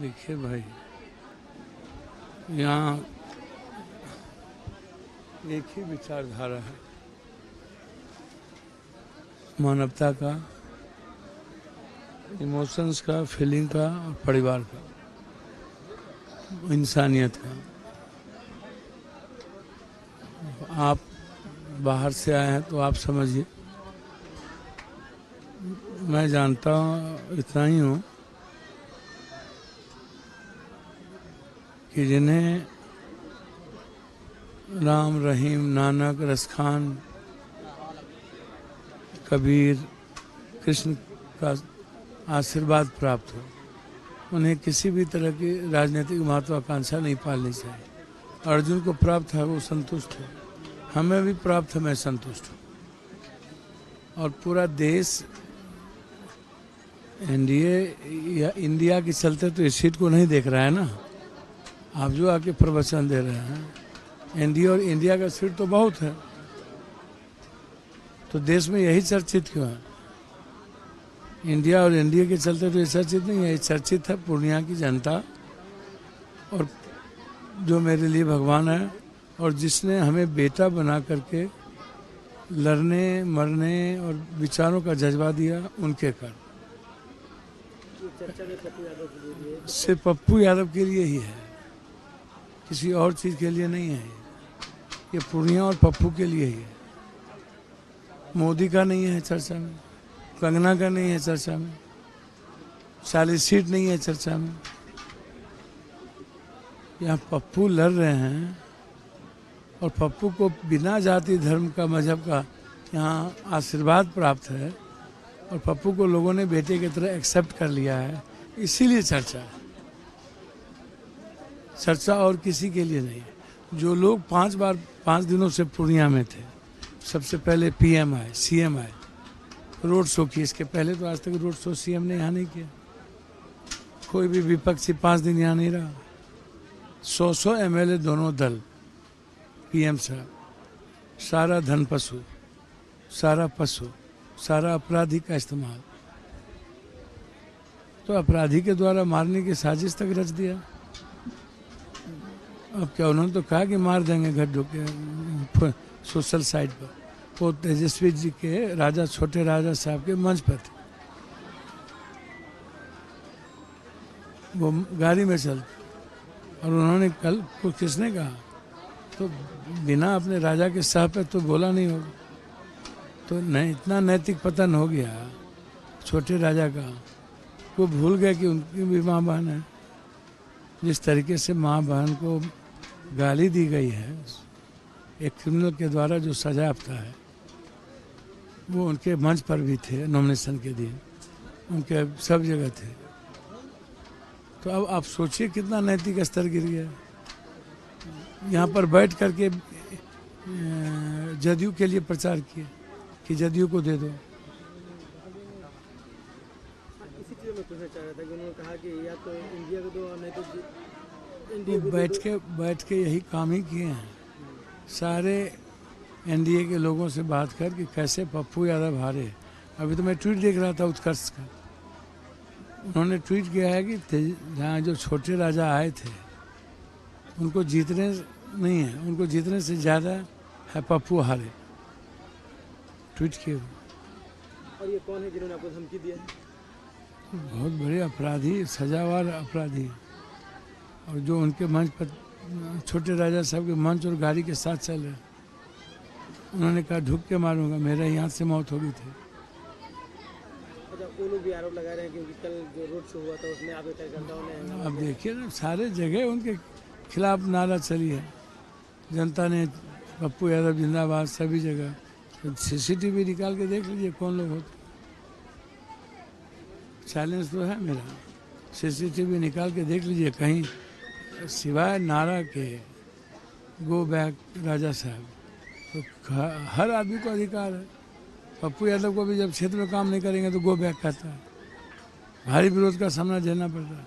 देखिए भाई, यहाँ एक ही विचारधारा है मानवता का, इमोशंस का, फीलिंग का और परिवार का, इंसानियत का। आप बाहर से आए हैं तो आप समझिए, मैं जानता हूँ इतना ही हूँ कि जिन्हें राम, रहीम, नानक, रसखान, कबीर, कृष्ण का आशीर्वाद प्राप्त हो, उन्हें किसी भी तरह की राजनीतिक महत्वाकांक्षा नहीं पालनी चाहिए। अर्जुन को प्राप्त है, वो संतुष्ट है, हमें भी प्राप्त है, मैं संतुष्ट हूँ। और पूरा देश एनडीए या इंडिया के चलते तो इस सीट को नहीं देख रहा है ना। आप जो आके प्रवचन दे रहे हैं, एनडीए और इंडिया का सीट तो बहुत है, तो देश में यही चर्चित क्यों है? इंडिया और एनडीए के चलते तो ये चर्चित नहीं है, ये चर्चित है पूर्णिया की जनता, और जो मेरे लिए भगवान है और जिसने हमें बेटा बना करके लड़ने मरने और विचारों का जज्बा दिया, उनके कारण। सिर्फ पप्पू यादव के लिए ही है, किसी और चीज़ के लिए नहीं है। ये पूर्णिया और पप्पू के लिए ही है। मोदी का नहीं है चर्चा में, कंगना का नहीं है चर्चा में, 40 सीट नहीं है चर्चा में। यहाँ पप्पू लड़ रहे हैं और पप्पू को बिना जाति धर्म का मजहब का यहाँ आशीर्वाद प्राप्त है, और पप्पू को लोगों ने बेटे की तरह एक्सेप्ट कर लिया है, इसीलिए चर्चा है। चर्चा और किसी के लिए नहीं है। जो लोग 5 दिनों से पूर्णिया में थे, सबसे पहले पीएम आए, सीएम आए, रोड शो की, इसके पहले तो आज तक रोड शो सीएम ने यहाँ नहीं किया। कोई भी विपक्षी 5 दिन यहाँ नहीं रहा। 100 एमएलए दोनों दल, पीएम साहब, सारा धन पशु, सारा पशु, सारा अपराधी का इस्तेमाल, तो अपराधी के द्वारा मारने की साजिश तक रच दिया। अब क्या, उन्होंने तो कहा कि मार देंगे गड्ढों के सोशल साइट पर। वो तेजस्वी जी के राजा, छोटे राजा साहब के मंच पर थे, वो गाड़ी में चलते, और उन्होंने कल कुछ किसने कहा, तो बिना अपने राजा के साह पे तो बोला नहीं होगा। तो नहीं, इतना नैतिक पतन हो गया छोटे राजा का, वो भूल गए कि उनकी भी माँ बहन है। जिस तरीके से माँ बहन को गाली दी गई है एक क्रिमिनल के द्वारा, जो सजा आपता है, वो उनके मंच पर भी थे, नॉमिनेशन के दिन उनके सब जगह थे। तो अब आप सोचिए कितना नैतिक स्तर गिर गया। यहाँ पर बैठ करके जदयू के लिए प्रचार किए कि जदयू को दे दो। इसी चीज़ में पूछना चाह रहा था कि उन्होंने कहा कि या तो इंडिया को दो, नहीं तो इंडिया को बैठ के यही काम ही किए हैं। सारे एनडीए के लोगों से बात कर कि कैसे पप्पू यादव हारे। अभी तो मैं ट्वीट देख रहा था उत्कर्ष का, उन्होंने ट्वीट किया है कि जहाँ जो छोटे राजा आए थे उनको जीतने नहीं है, उनको जीतने से ज़्यादा है पप्पू हारे, ट्वीट किए। और ये कौन है जिन्होंने आपको धमकी दिया है? बहुत बड़े अपराधी, सजावार अपराधी, और जो उनके मंच पर, छोटे राजा साहब के मंच और गाड़ी के साथ चल रहे, उन्होंने कहा ढुक के मारूंगा, मेरे यहाँ से मौत हो गई थी। अच्छा, वो लोग भी आरोप लगा रहे हैं क्योंकि कल जो रोड शो हुआ था उसमें आप कार्यकर्ताओं ने, अब देखिए ना, सारे जगह उनके खिलाफ नारा चली है, जनता ने पप्पू यादव जिंदाबाद सभी जगह। तो सीसीटीवी निकाल के देख लीजिए कौन लोग होते। चैलेंज तो है मेरा, सीसीटीवी निकाल के देख लीजिए, कहीं सिवाय नारा के गो बैक राजा साहब, तो हर आदमी को अधिकार है। पप्पू यादव को भी जब क्षेत्र में काम नहीं करेंगे तो गो बैक कहता है, भारी विरोध का सामना झेलना पड़ता है।